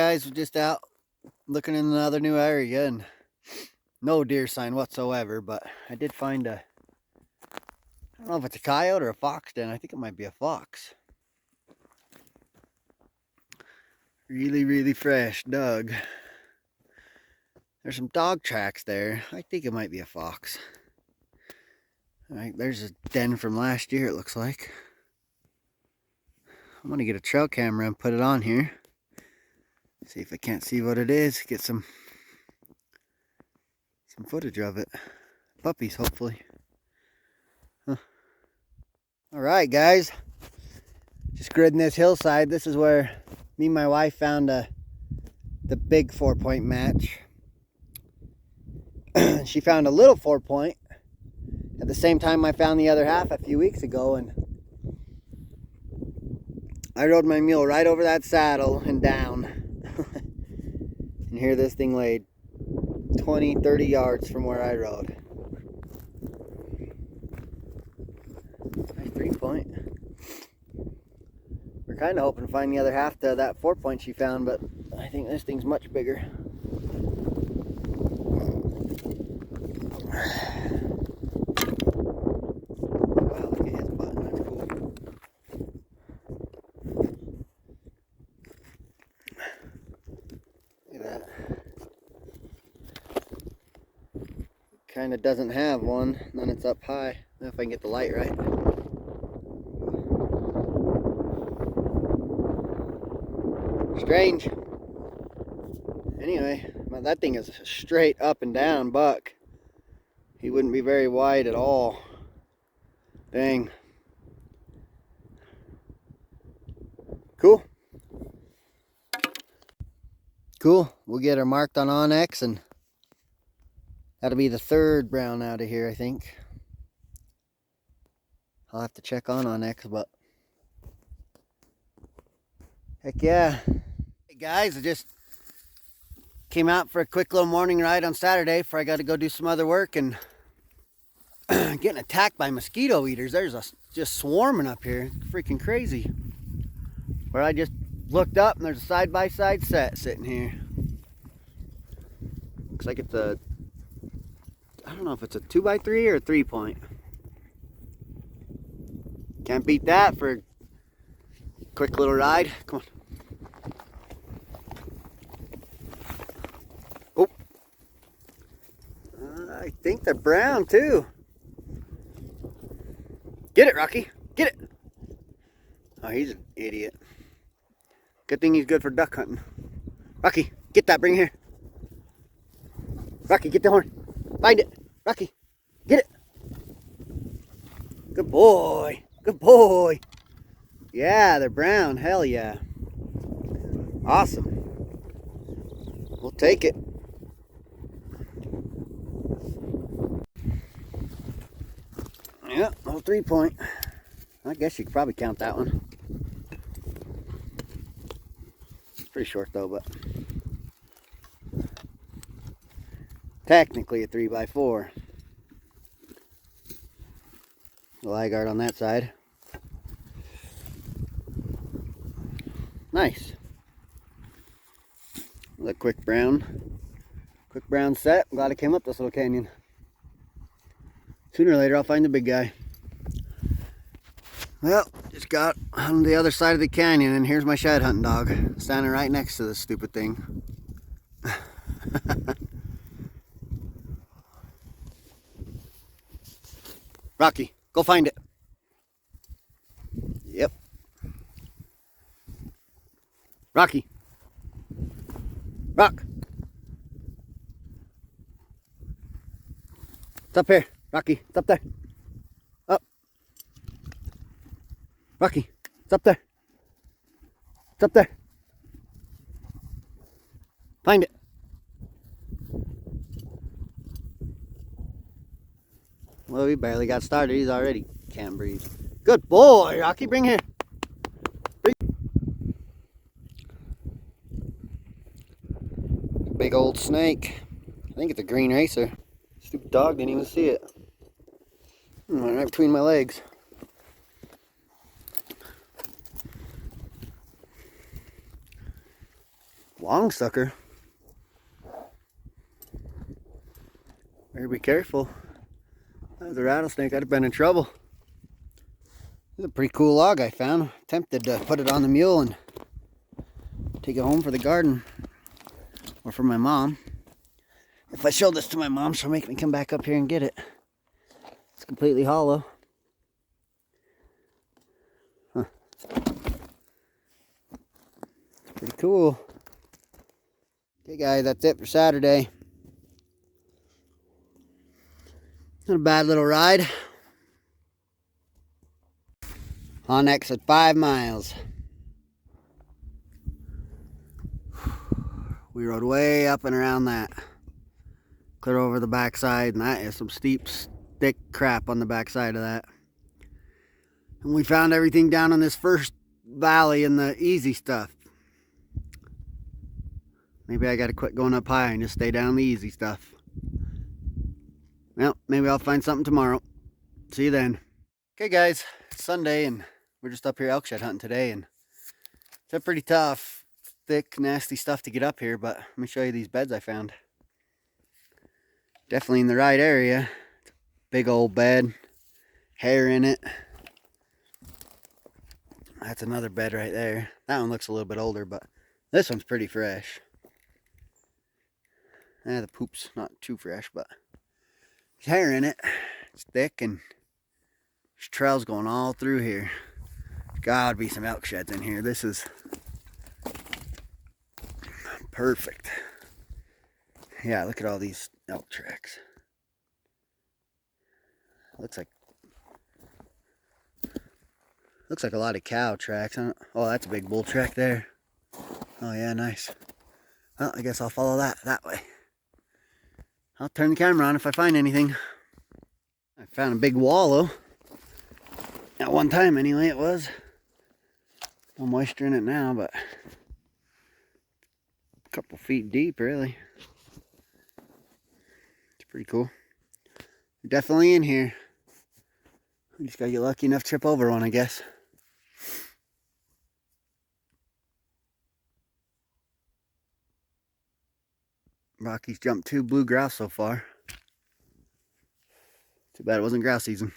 guys, we're just out looking in another new area and no deer sign whatsoever, but I did find I don't know if it's a coyote or a fox den. I think it might be a fox. Really fresh dug. There's some dog tracks there. I think it might be a fox. All right, there's a den from last year, it looks like. I'm gonna get a trail camera and put it on here. See if I can't see what it is. Get some footage of it. Puppies, hopefully. Huh. All right, guys. Just gridding this hillside. This is where me and my wife found the big 4-point match. She found a little 4-point at the same time I found the other half a few weeks ago, and I rode my mule right over that saddle and down. And here this thing laid 20-30 yards from where I rode. Nice 3-point. We're kind of hoping to find the other half to that 4-point she found, but I think this thing's much bigger. Wow, look at his butt. That's cool. Look at that. Kind of doesn't have one, and then it's up high. I don't know if I can get the light right. Strange. Anyway, that thing is a straight up and down buck. He wouldn't be very wide at all. Dang. Cool. Cool. We'll get her marked on onX, and that'll be the third brown out of here, I think. I'll have to check on onX, but heck yeah. Hey guys, I just came out for a quick little morning ride on Saturday before I got to go do some other work, and getting attacked by mosquito eaters. There's just swarming up here. It's freaking crazy. Where I just looked up and there's a side-by-side set sitting here. Looks like it's a, I don't know if it's a 2x3 or a 3-point. Can't beat that for a quick little ride. Come on. Oh. I think they're brown too. Get it, Rocky. Get it. Oh, he's an idiot. Good thing he's good for duck hunting. Rocky, get that. Bring it here. Rocky, get the horn. Find it. Rocky, get it. Good boy. Good boy. Yeah, they're brown. Hell yeah. Awesome. We'll take it. Yeah, little 3-point. I guess you could probably count that one. It's pretty short though, but technically a 3x4. The laggard on that side. Nice. A quick brown set. I'm glad I came up this little canyon. Sooner or later I'll find the big guy. Well, just got on the other side of the canyon, and here's my shed hunting dog standing right next to this stupid thing. Rocky, go find it. Yep. Rocky. Rock. It's up here. Rocky, it's up there. Up. Rocky, it's up there. It's up there. Find it. Well, we barely got started. He's already can't breathe. Good boy, Rocky. Bring here. Bring. Big old snake. I think it's a green racer. Stupid dog didn't even see it. Went right between my legs. Long sucker. Better be careful. That was a rattlesnake. I'd have been in trouble. This is a pretty cool log I found. Tempted to put it on the mule and take it home for the garden. Or for my mom. If I show this to my mom, she'll make me come back up here and get it. It's completely hollow. Huh. Pretty cool. Okay guys, that's it for Saturday. Not a bad little ride. On exit 5 miles. We rode way up and around that. Clear over the backside, and that is some steep, thick crap on the backside of that. And we found everything down on this first valley in the easy stuff. Maybe I gotta quit going up high and just stay down the easy stuff. Well, maybe I'll find something tomorrow. See you then. Okay guys, it's Sunday and we're just up here elk shed hunting today, and it's pretty tough, thick, nasty stuff to get up here, but let me show you these beds I found. Definitely in the right area. Big old bed, hair in it. That's another bed right there. That one looks a little bit older, but this one's pretty fresh. The poop's not too fresh, but there's hair in it. It's thick, and there's trails going all through here. There's gotta be some elk sheds in here. This is perfect. Yeah, look at all these elk tracks. Looks like a lot of cow tracks. Oh, that's a big bull track there. Oh yeah, nice. Well, I guess I'll follow that way. I'll turn the camera on if I find anything. I found a big wallow. At one time anyway it was. No moisture in it now, but a couple feet deep really. It's pretty cool. They're definitely in here. We just gotta get lucky enough to trip over one, I guess. Rocky's jumped 2 blue grouse so far. Too bad it wasn't grouse season.